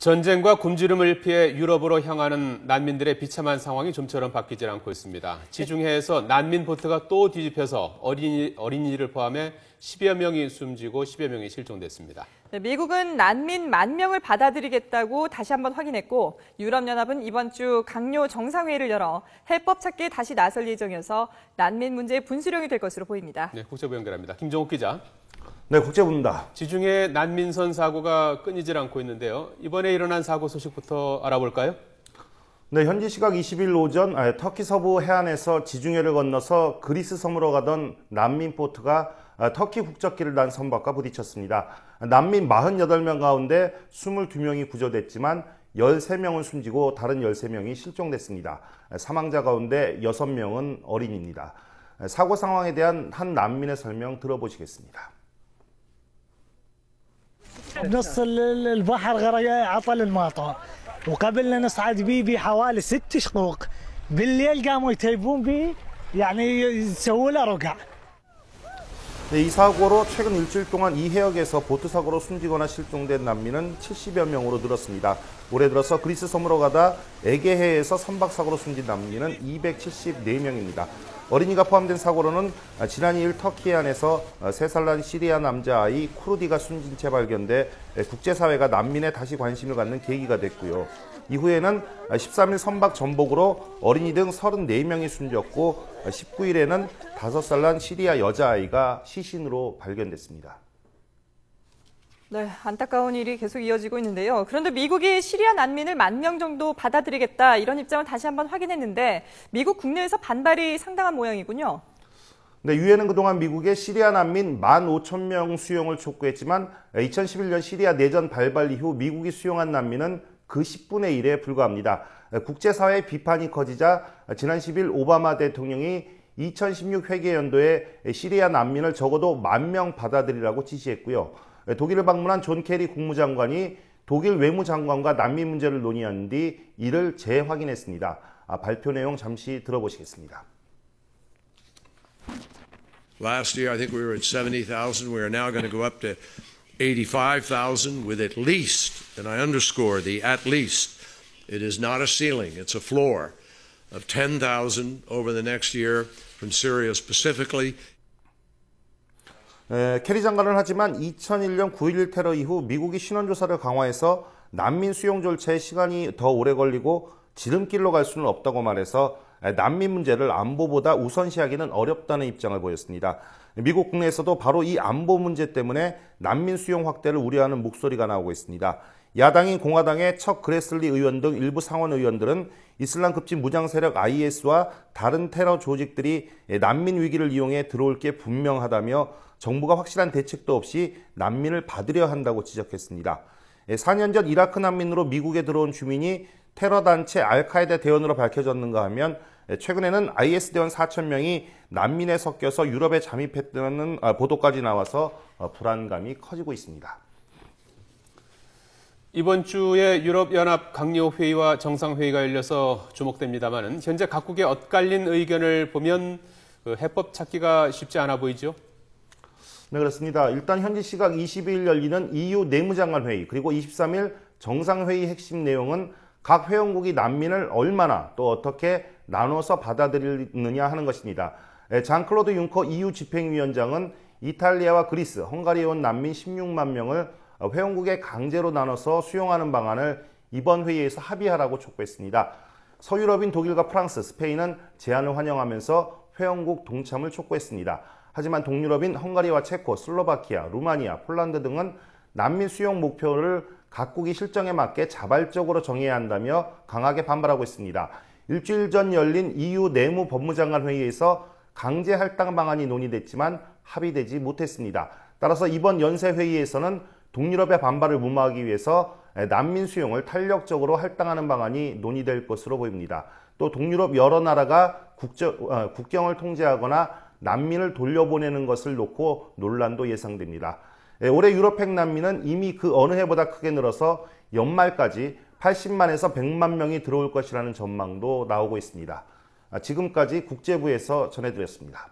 전쟁과 굶주림을 피해 유럽으로 향하는 난민들의 비참한 상황이 좀처럼 바뀌질 않고 있습니다. 지중해에서 난민 보트가 또 뒤집혀서 어린이를 포함해 10여 명이 숨지고 10여 명이 실종됐습니다. 미국은 난민 10,000명을 받아들이겠다고 다시 한번 확인했고, 유럽연합은 이번 주 강요 정상회의를 열어 해법 찾기에 다시 나설 예정이어서 난민 문제의 분수령이 될 것으로 보입니다. 네, 국제부 연결합니다. 김정욱 기자. 네, 국제부입니다. 지중해 난민선 사고가 끊이질 않고 있는데요. 이번에 일어난 사고 소식부터 알아볼까요? 네, 현지 시각 20일 오전 터키 서부 해안에서 지중해를 건너서 그리스 섬으로 가던 난민 보트가 터키 국적기를 단 선박과 부딪혔습니다. 난민 48명 가운데 22명이 구조됐지만 13명은 숨지고 다른 13명이 실종됐습니다. 사망자 가운데 6명은 어린이입니다. 사고 상황에 대한 한 난민의 설명 들어보시겠습니다. نص البحر غرق عطل الماطئ وقبلنا نصعد بيه بحوالي 6 شقوق بالليل قاموا يتيبون بيه يعني يسووا له رقع. 네, 이 사고로 최근 일주일 동안 이 해역에서 보트 사고로 숨지거나 실종된 난민은 70여 명으로 늘었습니다. 올해 들어서 그리스 섬으로 가다 에게해에서 선박 사고로 숨진 난민은 274명입니다. 어린이가 포함된 사고로는 지난 2일 터키 해안에서 3살 난 시리아 남자아이 쿠르디가 숨진 채 발견돼 국제사회가 난민에 다시 관심을 갖는 계기가 됐고요. 이후에는 13일 선박 전복으로 어린이 등 34명이 숨졌고 19일에는 5살 난 시리아 여자아이가 시신으로 발견됐습니다. 네, 안타까운 일이 계속 이어지고 있는데요. 그런데 미국이 시리아 난민을 10,000명 정도 받아들이겠다 이런 입장을 다시 한번 확인했는데 미국 국내에서 반발이 상당한 모양이군요. 네, 유엔은 그동안 미국의 시리아 난민 15,000명 수용을 촉구했지만 2011년 시리아 내전 발발 이후 미국이 수용한 난민은 그 10분의 1에 불과합니다. 국제사회의 비판이 커지자 지난 10일 오바마 대통령이 2016 회계연도에 시리아 난민을 적어도 10,000명 받아들이라고 지시했고요. 독일을 방문한 존 케리 국무장관이 독일 외무장관과 난민 문제를 논의한 뒤 이를 재확인했습니다. 발표 내용 잠시 들어보시겠습니다. Last year, I think we were at 70,000. We are now going to go up to 85,000 with at least, and I underscore the at least, it is not a ceiling, it's a floor of 10,000 over the next year from Syria specifically. 캐리 장관은 하지만 2001년 9.11 테러 이후 미국이 신원조사를 강화해서 난민 수용 절차에 시간이 더 오래 걸리고 지름길로 갈 수는 없다고 말해서 난민 문제를 안보보다 우선시하기는 어렵다는 입장을 보였습니다. 미국 국내에서도 바로 이 안보 문제 때문에 난민 수용 확대를 우려하는 목소리가 나오고 있습니다. 야당인 공화당의 척 그레슬리 의원 등 일부 상원 의원들은 이슬람 급진 무장 세력 IS와 다른 테러 조직들이 난민 위기를 이용해 들어올 게 분명하다며 정부가 확실한 대책도 없이 난민을 받으려 한다고 지적했습니다. 4년 전 이라크 난민으로 미국에 들어온 주민이 테러 단체 알카에다 대원으로 밝혀졌는가 하면 최근에는 IS 대원 4,000명이 난민에 섞여서 유럽에 잠입했다는 보도까지 나와서 불안감이 커지고 있습니다. 이번 주에 유럽연합 강요회의와 정상회의가 열려서 주목됩니다만 현재 각국의 엇갈린 의견을 보면 해법 찾기가 쉽지 않아 보이죠? 네, 그렇습니다. 일단 현지 시각 22일 열리는 EU 내무장관 회의 그리고 23일 정상회의 핵심 내용은 각 회원국이 난민을 얼마나 또 어떻게 나눠서 받아들이느냐 하는 것입니다. 장 클로드 융커 EU 집행위원장은 이탈리아와 그리스, 헝가리에 온 난민 16만 명을 회원국에 강제로 나눠서 수용하는 방안을 이번 회의에서 합의하라고 촉구했습니다. 서유럽인 독일과 프랑스, 스페인은 제안을 환영하면서 회원국 동참을 촉구했습니다. 하지만 동유럽인 헝가리와 체코, 슬로바키아, 루마니아, 폴란드 등은 난민 수용 목표를 각국이 실정에 맞게 자발적으로 정해야 한다며 강하게 반발하고 있습니다. 일주일 전 열린 EU 내무 법무장관 회의에서 강제 할당 방안이 논의됐지만 합의되지 못했습니다. 따라서 이번 연쇄 회의에서는 동유럽의 반발을 무마하기 위해서 난민 수용을 탄력적으로 할당하는 방안이 논의될 것으로 보입니다. 또 동유럽 여러 나라가 국경을 통제하거나 난민을 돌려보내는 것을 놓고 논란도 예상됩니다. 올해 유럽행 난민은 이미 그 어느 해보다 크게 늘어서 연말까지 80만에서 100만 명이 들어올 것이라는 전망도 나오고 있습니다. 지금까지 국제부에서 전해드렸습니다.